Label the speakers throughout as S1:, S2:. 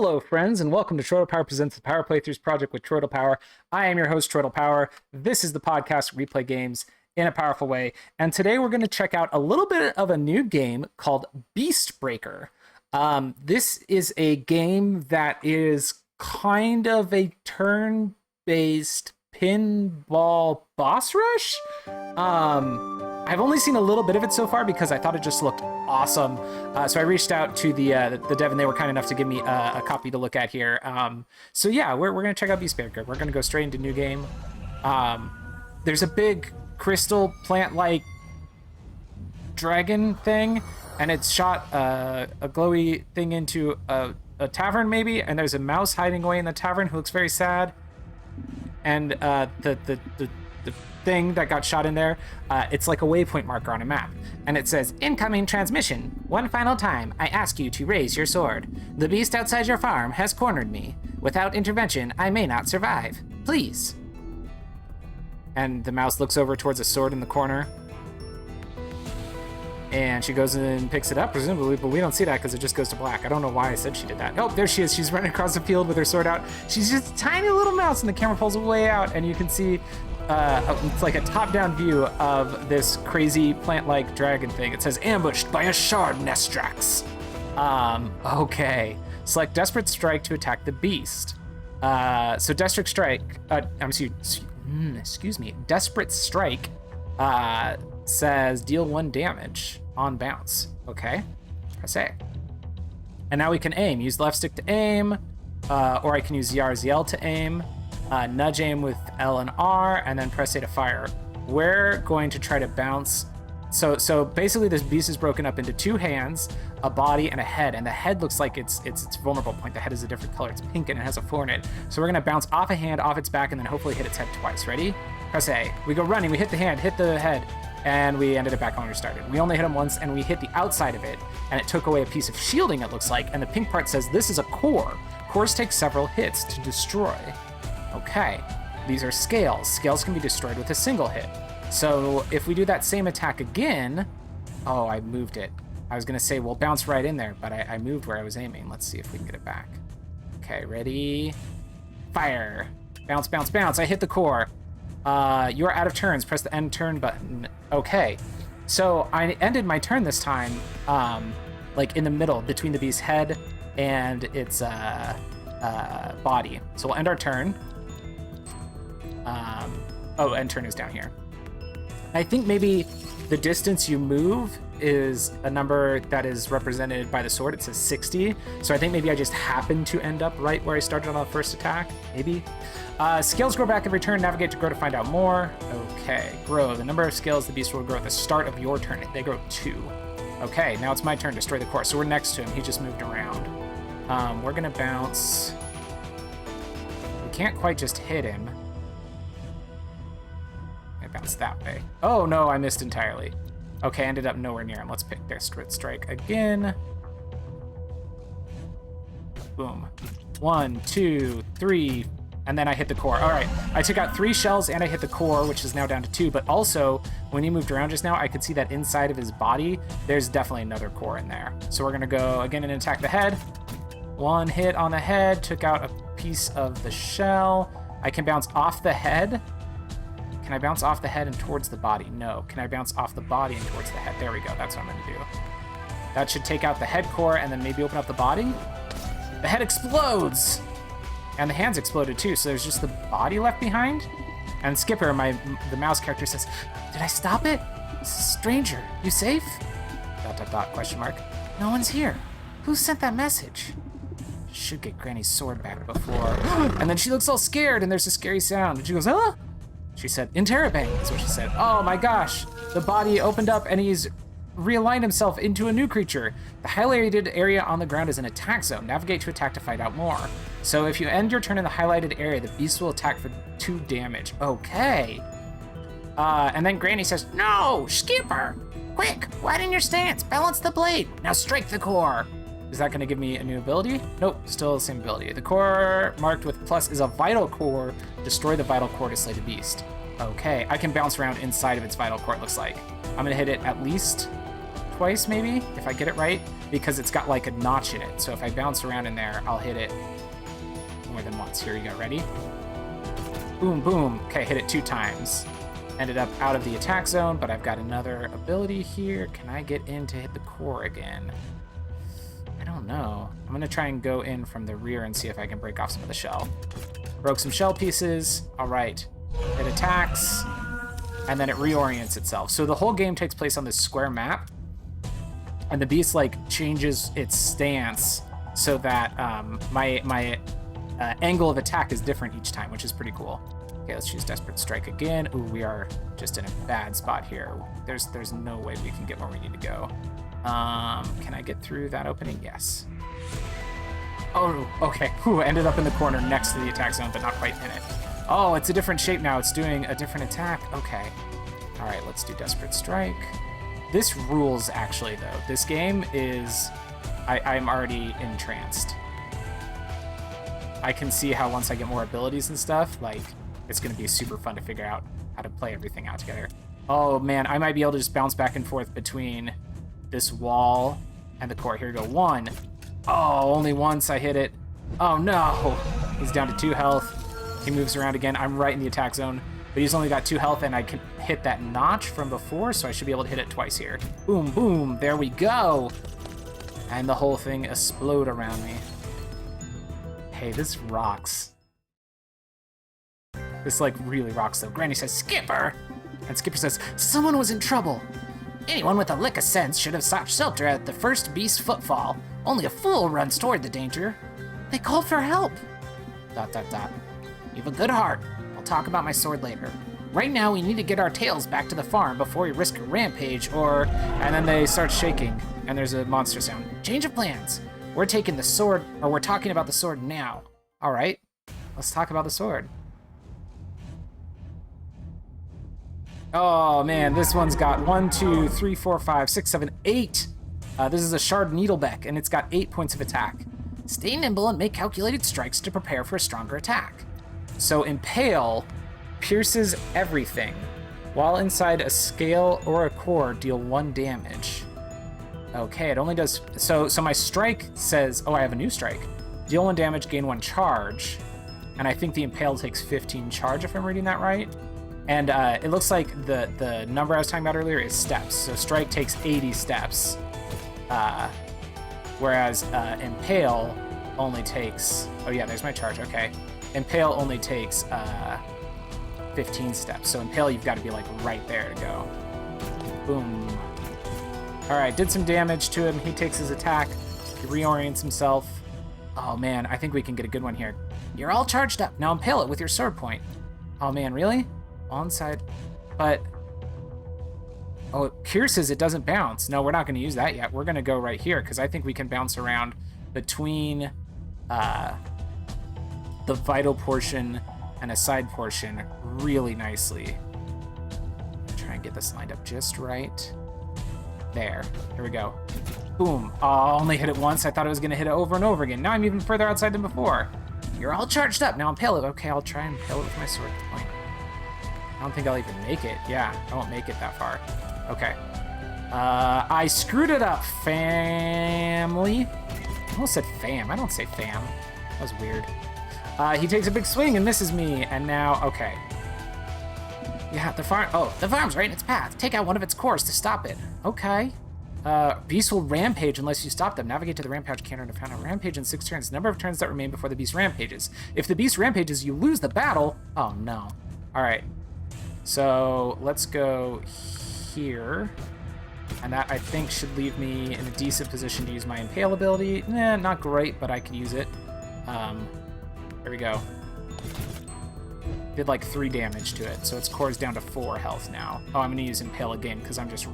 S1: Hello, friends, and welcome to Troidal Power Presents the Power Playthroughs Project with Troidal Power. I am your host, Troidal Power. This is the podcast where we play games in a powerful way. And today we're going to check out a little bit of a new game called Beast Breaker. This is a game that is kind of a turn-based pinball boss rush. I've only seen a little bit of it so far because I thought it just looked awesome. So I reached out to the dev, and they were kind enough to give me a copy to look at here. So yeah, we're going to check out Beast Breaker. We're going to go straight into new game. There's a big crystal plant-like dragon thing, and it's shot a glowy thing into a tavern maybe, and there's a mouse hiding away in the tavern who looks very sad. And the thing that got shot in there, it's like a waypoint marker on a map, and it says, "Incoming transmission. One final time, I ask you to raise your sword. The beast outside your farm has cornered me. Without intervention, I may not survive. Please." And the mouse looks over towards a sword in the corner, and she goes and picks it up, presumably, but we don't see that because it just goes to black. I don't know why I said she did that. Oh, there she is. She's running across the field with her sword out. She's just a tiny little mouse, and the camera pulls way out, and you can see it's like a top-down view of this crazy plant-like dragon thing. It says, "Ambushed by a shard Nestrax." Okay. Select Desperate Strike to attack the beast. So Desperate Strike, excuse me, Desperate Strike says deal 1 damage on bounce. Okay, press A. And now we can aim. Use left stick to aim, or I can use ZR ZL to aim. Nudge aim with L and R, and then press A to fire. We're going to try to bounce. So basically this beast is broken up into 2 hands, a body, and a head, and the head looks like it's vulnerable point. The head is a different color. It's pink and it has a 4 in it. So we're gonna bounce off a hand, off its back, and then hopefully hit its head twice. Ready? Press A. We go running, we hit the hand, hit the head, and we ended it back on where we started. We only hit him once, and we hit the outside of it, and it took away a piece of shielding, it looks like, and the pink part says this is a core. Cores take several hits to destroy. Okay, these are scales. Scales can be destroyed with a single hit. So if we do that same attack again, oh, I moved it. I was gonna say we'll bounce right in there, but I moved where I was aiming. Let's see if we can get it back. Okay, ready? Fire. Bounce, bounce, bounce. I hit the core. You are out of turns. Press the end turn button. Okay, so I ended my turn this time, like in the middle between the beast's head and its body. So we'll end our turn. Oh, end turn is down here. I think maybe the distance you move is a number that is represented by the sword. It says 60. So I think maybe I just happened to end up right where I started on the first attack, maybe. Scales grow back every turn. Navigate to grow to find out more. Okay, grow. The number of scales the beast will grow at the start of your turn. They grow 2. Okay, now it's my turn to destroy the core. So we're next to him. He just moved around. We're gonna bounce. We can't quite just hit him. Bounce that way. Oh no, I missed entirely. Okay, ended up nowhere near him. Let's pick Desperate Strike again. Boom. 1, 2, 3, and then I hit the core. All right, I took out 3 shells and I hit the core, which is now down to 2, but also when he moved around just now, I could see that inside of his body, there's definitely another core in there. So we're gonna go again and attack the head. 1 hit on the head, took out a piece of the shell. I can bounce off the head. Can I bounce off the head and towards the body? No. Can I bounce off the body and towards the head? There we go. That's what I'm going to do. That should take out the head core and then maybe open up the body. The head explodes! And the hands exploded too, so there's just the body left behind. And Skipper, the mouse character, says, "Did I stop it? Stranger, you safe?" ... question mark. "No one's here. Who sent that message?" Should get Granny's sword back before... And then she looks all scared and there's a scary sound. And she goes, "Huh?" She said, "Interrobang," is what she said. Oh my gosh, the body opened up and he's realigned himself into a new creature. The highlighted area on the ground is an attack zone. Navigate to attack to find out more. So if you end your turn in the highlighted area, the beast will attack for 2 damage. Okay. And then Granny says, "No, Skipper, quick, widen your stance, balance the blade. Now strike the core." Is that going to give me a new ability? Nope, still the same ability. The core marked with plus is a vital core. Destroy the vital core to slay the beast. Okay, I can bounce around inside of its vital core, it looks like. I'm going to hit it at least twice, maybe, if I get it right, because it's got like a notch in it. So if I bounce around in there, I'll hit it more than once. Here you go, ready? Boom, boom. Okay, hit it 2 times. Ended up out of the attack zone, but I've got another ability here. Can I get in to hit the core again? I don't know. I'm gonna try and go in from the rear and see if I can break off some of the shell. Broke some shell pieces. All right. It attacks, and then it reorients itself. So the whole game takes place on this square map, and the beast like changes its stance so that my angle of attack is different each time, which is pretty cool. Okay, let's choose Desperate Strike again. Ooh, we are just in a bad spot here. There's no way we can get where we need to go. Can I get through that opening? Yes. Oh, okay. Ooh, ended up in the corner next to the attack zone, but not quite in it. Oh, it's a different shape now. It's doing a different attack. Okay. All right, let's do Desperate Strike. This rules, actually, though. This game is... I'm already entranced. I can see how once I get more abilities and stuff, like, it's going to be super fun to figure out how to play everything out together. Oh, man, I might be able to just bounce back and forth between this wall and the core. Here we go. 1. Oh, only once I hit it. Oh, no. He's down to 2 health. He moves around again. I'm right in the attack zone, but he's only got 2 health, and I can hit that notch from before, so I should be able to hit it twice here. Boom, boom. There we go. And the whole thing explode around me. Hey, this rocks. This, like, really rocks, though. Granny says, "Skipper!" And Skipper says, "Someone was in trouble. Anyone with a lick of sense should have sought shelter at the first beast's footfall. Only a fool runs toward the danger. They called for help. ... You have a good heart. I'll talk about my sword later. Right now, we need to get our tails back to the farm before we risk a rampage or..." And then they start shaking, and there's a monster sound. "Change of plans. We're taking the sword, or we're talking about the sword now." All right, let's talk about the sword. Oh man, this one's got 1, 2, 3, 4, 5, 6, 7, 8. This is a shard needlebeck, and it's got 8 points of attack. Stay nimble and make calculated strikes to prepare for a stronger attack. So Impale pierces everything. While inside a scale or a core, deal 1 damage. Okay, it only does... So my strike says... Oh, I have a new strike. Deal 1 damage, gain 1 charge. And I think the Impale takes 15 charge, if I'm reading that right. And it looks like the number I was talking about earlier is steps. So strike takes 80 steps. Whereas Impale only takes... Oh yeah, there's my charge, okay. Impale only takes 15 steps. So Impale, you've got to be like right there to go. Boom. All right, did some damage to him. He takes his attack. He reorients himself. Oh man, I think we can get a good one here. You're all charged up. Now Impale it with your sword point. Oh man, really? Onside. But... Oh, it pierces, it doesn't bounce. No, we're not going to use that yet. We're going to go right here, because I think we can bounce around between the vital portion and a side portion really nicely. Try and get this lined up just right. There. Here we go. Boom. Oh, I only hit it once. I thought I was going to hit it over and over again. Now I'm even further outside than before. You're all charged up. Now Impale it. Okay, I'll try and impale it with my sword point. I don't think I'll even make it. Yeah, I won't make it that far. Okay. I screwed it up, family. I almost said fam. I don't say fam. That was weird. He takes a big swing and misses me, and now, okay. Yeah, the farm. Oh, the farm's right in its path. Take out one of its cores to stop it. Okay. Beast will rampage unless you stop them. Navigate to the rampage counter to find a rampage in 6 turns. Number of turns that remain before the beast rampages. If the beast rampages, you lose the battle. Oh no. All right. So let's go here. And that, I think, should leave me in a decent position to use my Impale ability. Nah, not great, but I can use it. There we go. Did like 3 damage to it, so its core is down to 4 health now. Oh, I'm gonna use Impale again, because I'm just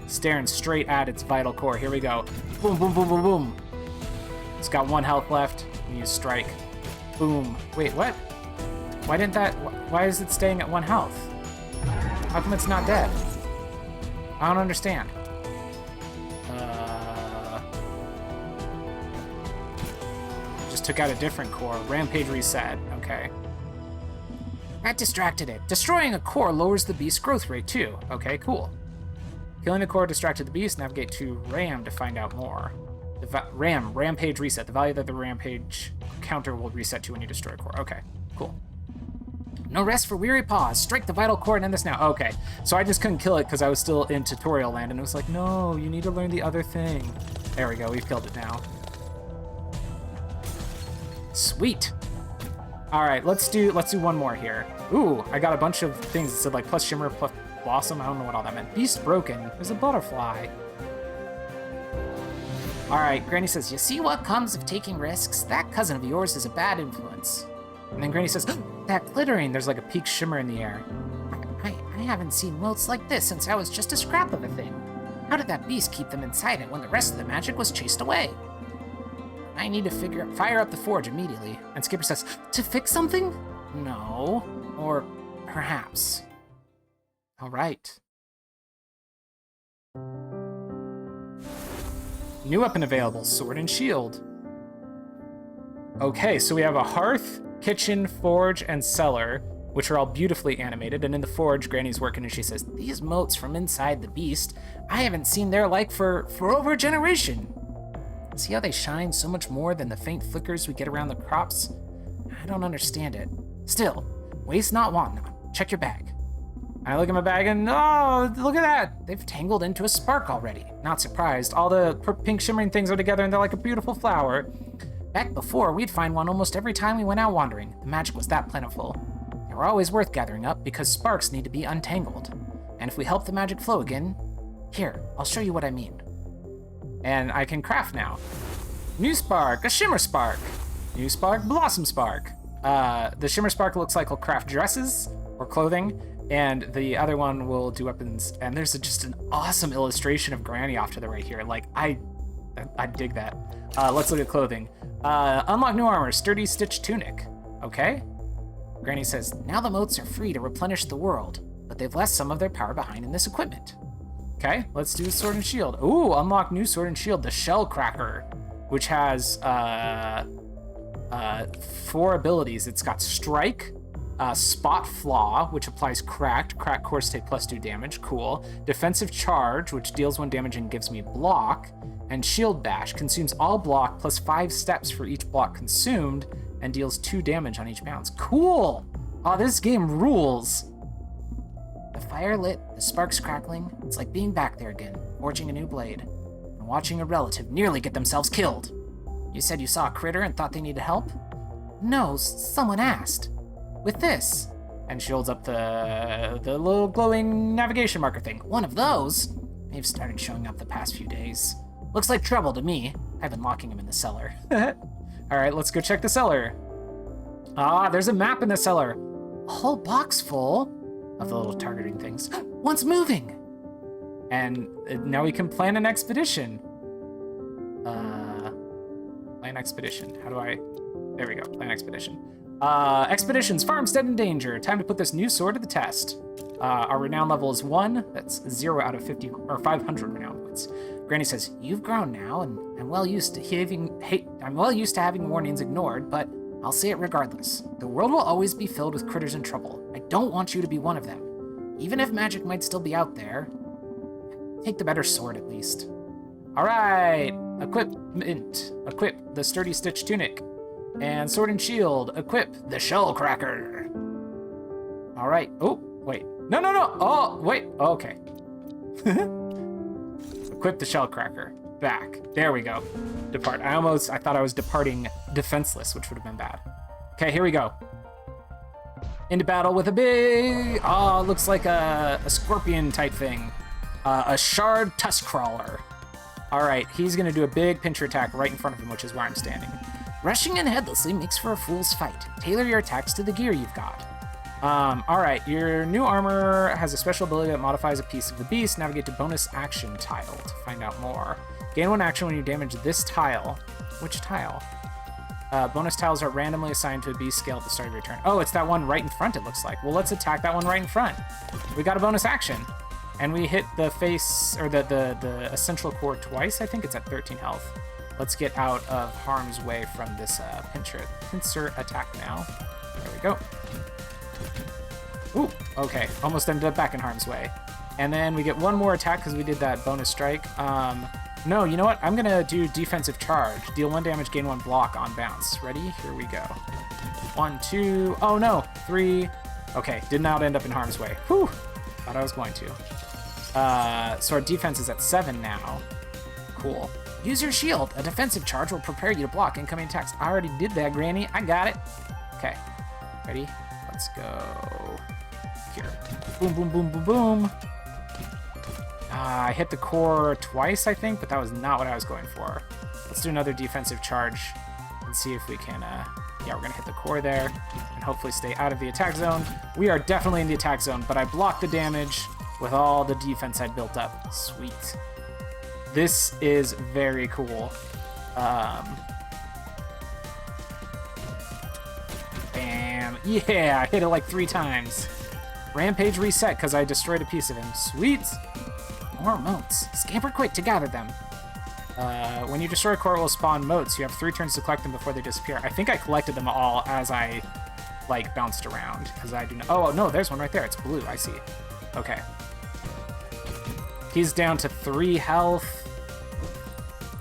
S1: staring straight at its vital core. Here we go. Boom, boom, boom, boom, boom. It's got 1 health left. I'm gonna use Strike. Boom. Wait, what? Why didn't that... Why is it staying at 1 health? How come it's not dead? I don't understand. Just took out a different core. Rampage reset. Okay. That distracted it. Destroying a core lowers the beast's growth rate too. Okay, cool. Killing the core distracted the beast. Navigate to Ram to find out more. Rampage reset. The value that the Rampage counter will reset to when you destroy a core. Okay, cool. No rest for weary paws. Strike the vital core and end this now. Okay, so I just couldn't kill it because I was still in tutorial land, and it was like, no, you need to learn the other thing. There we go. We've killed it now. Sweet. All right, let's do one more here. Ooh, I got a bunch of things that said like plus shimmer, plus blossom. I don't know what all that meant. Beast broken. There's a butterfly. All right, Granny says, you see what comes of taking risks? That cousin of yours is a bad influence. And then Granny says, that glittering. There's like a peak shimmer in the air. I haven't seen motes like this since I was just a scrap of a thing. How did that beast keep them inside it when the rest of the magic was chased away? I need to fire up the forge immediately. And Skipper says, to fix something? No. Or perhaps. All right. New weapon available, sword and shield. Okay, so we have a hearth, kitchen, forge, and cellar, which are all beautifully animated. And in the forge, Granny's working and she says, these motes from inside the beast, I haven't seen their like for over a generation. See how they shine so much more than the faint flickers we get around the crops? I don't understand it. Still, waste not, want not. Check your bag. I look at my bag and, oh, look at that. They've tangled into a spark already. Not surprised. All the pink shimmering things are together and they're like a beautiful flower. Back before, we'd find one almost every time we went out wandering. The magic was that plentiful. They were always worth gathering up because sparks need to be untangled. And if we help the magic flow again, here, I'll show you what I mean. And I can craft now. New spark, a shimmer spark. New spark, blossom spark. The shimmer spark looks like it'll craft dresses or clothing, and the other one will do weapons. And there's just an awesome illustration of Granny off to the right here. Like, I dig that. Let's look at clothing. Unlock new armor, sturdy stitch tunic. Okay. Granny says, now the motes are free to replenish the world, but they've left some of their power behind in this equipment. Okay, let's do sword and shield. Ooh, unlock new sword and shield, the shell cracker, which has 4 abilities. It's got strike, spot flaw, which applies cracked cores take +2 damage, cool. Defensive charge, which deals 1 damage and gives me block, and shield bash, consumes all block plus 5 steps for each block consumed, and deals 2 damage on each bounce. Cool! Oh, this game rules. The fire lit, the sparks crackling. It's like being back there again, forging a new blade, and watching a relative nearly get themselves killed. You said you saw a critter and thought they needed help? No, someone asked. With this. And she holds up the little glowing navigation marker thing. One of those? They've started showing up the past few days. Looks like trouble to me. I've been locking them in the cellar. All right, let's go check the cellar. Ah, there's a map in the cellar. A whole box full of the little targeting things. One's moving! And now we can plan an expedition. Plan expedition. How do I... There we go, plan expedition. Expeditions, farmstead in danger. Time to put this new sword to the test. Our renown level is 1. That's 0 out of 50, or 500 renown points. Granny says, you've grown now, and I'm well used to having warnings ignored, but I'll say it regardless. The world will always be filled with critters in trouble. I don't want you to be one of them. Even if magic might still be out there, take the better sword at least. All right, equipment. Equip the sturdy stitch tunic. And sword and shield, equip the shell cracker. All right, oh, wait. No. Oh, wait, okay. Equip the shell cracker. Back. There we go. Depart. I thought I was departing defenseless, which would have been bad. Okay, here we go. Into battle with a big... Oh, looks like a scorpion type thing. A shard tusk crawler. All right, he's going to do a big pincher attack right in front of him, which is where I'm standing. Rushing in headlessly makes for a fool's fight. Tailor your attacks to the gear you've got. All right, your new armor has a special ability that modifies a piece of the beast. Navigate to bonus action tile to find out more. Gain 1 action when you damage this tile. Which tile? Bonus tiles are randomly assigned to a beast scale at the start of your turn. Oh, it's that one right in front, it looks like. Well, let's attack that one right in front. We got a bonus action. And we hit the face, or the essential core twice. I think it's at 13 health. Let's get out of harm's way from this pincer attack now. There we go. Ooh, okay. Almost ended up back in harm's way. And then we get one more attack because we did that bonus strike. No, you know what? I'm going to do defensive charge. Deal 1 damage, gain 1 block on bounce. Ready? Here we go. 1, 2. Oh, no. 3. Okay, did not end up in harm's way. Whew. Thought I was going to. So our defense is at 7 now. Cool. Use your shield. A defensive charge will prepare you to block incoming attacks. I already did that, Granny. I got it. Okay. Ready? Let's go. Here. Boom, boom, boom, boom, boom. I hit the core twice, I think, but that was not what I was going for. Let's do another defensive charge and see if we can, yeah, we're going to hit the core there and hopefully stay out of the attack zone. We are definitely in the attack zone, but I blocked the damage with all the defense I'd built up. Sweet. This is very cool. Bam. Yeah, I hit it like 3 times. Rampage reset because I destroyed a piece of him. Sweet. More motes. Scamper quick to gather them. When you destroy a core, it will spawn motes. You have 3 turns to collect them before they disappear. I think I collected them all as I, like, bounced around. Because I do not... Oh, no, there's one right there. It's blue. I see. Okay. He's down to 3 health.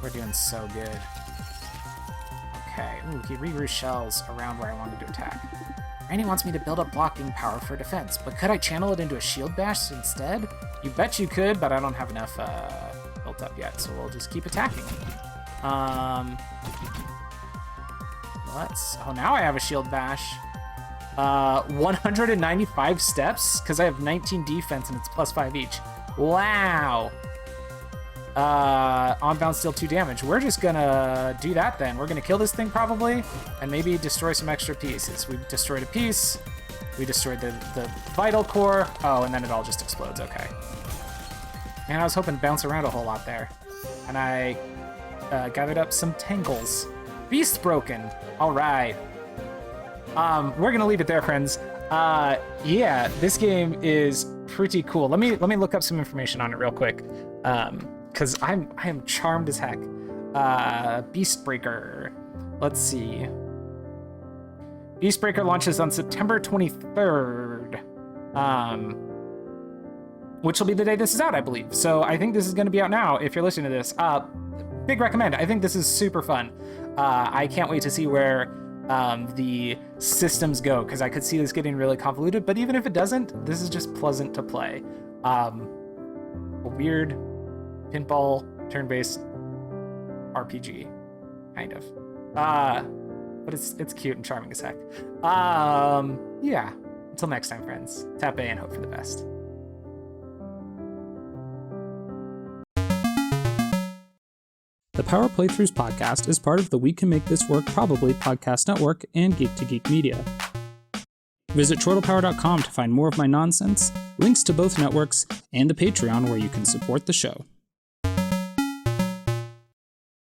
S1: We're doing so good. Okay. Ooh, he regrew shells around where I wanted to attack. Randy wants me to build up blocking power for defense, but could I channel it into a shield bash instead? You bet you could, but I don't have enough built up yet, so we'll just keep attacking. Let's... Oh, now I have a shield bash. 195 steps, because I have 19 defense and it's +5 each. Wow! On bounce, deal 2 damage. We're just gonna do that then. We're gonna kill this thing probably, and maybe destroy some extra pieces. We destroyed a piece. We destroyed the vital core. Oh, and then it all just explodes. Okay. Man, I was hoping to bounce around a whole lot there. And I gathered up some tangles. Beast broken. All right. We're gonna leave it there, friends. Yeah, this game is pretty cool. Let me look up some information on it real quick. Because I am charmed as heck. Beastbreaker. Let's see. Beastbreaker launches on September 23rd. Which will be the day this is out, I believe. So I think this is going to be out now if you're listening to this. Big recommend. I think this is super fun. I can't wait to see where the systems go, because I could see this getting really convoluted. But even if it doesn't, this is just pleasant to play. A weird pinball turn-based RPG, kind of. But it's cute and charming as heck. Yeah. Until next time, friends. Tap A and hope for the best.
S2: The Power Playthroughs podcast is part of the We Can Make This Work Probably podcast network and Geek to Geek Media. Visit chortlepower.com to find more of my nonsense, links to both networks, and the Patreon where you can support the show.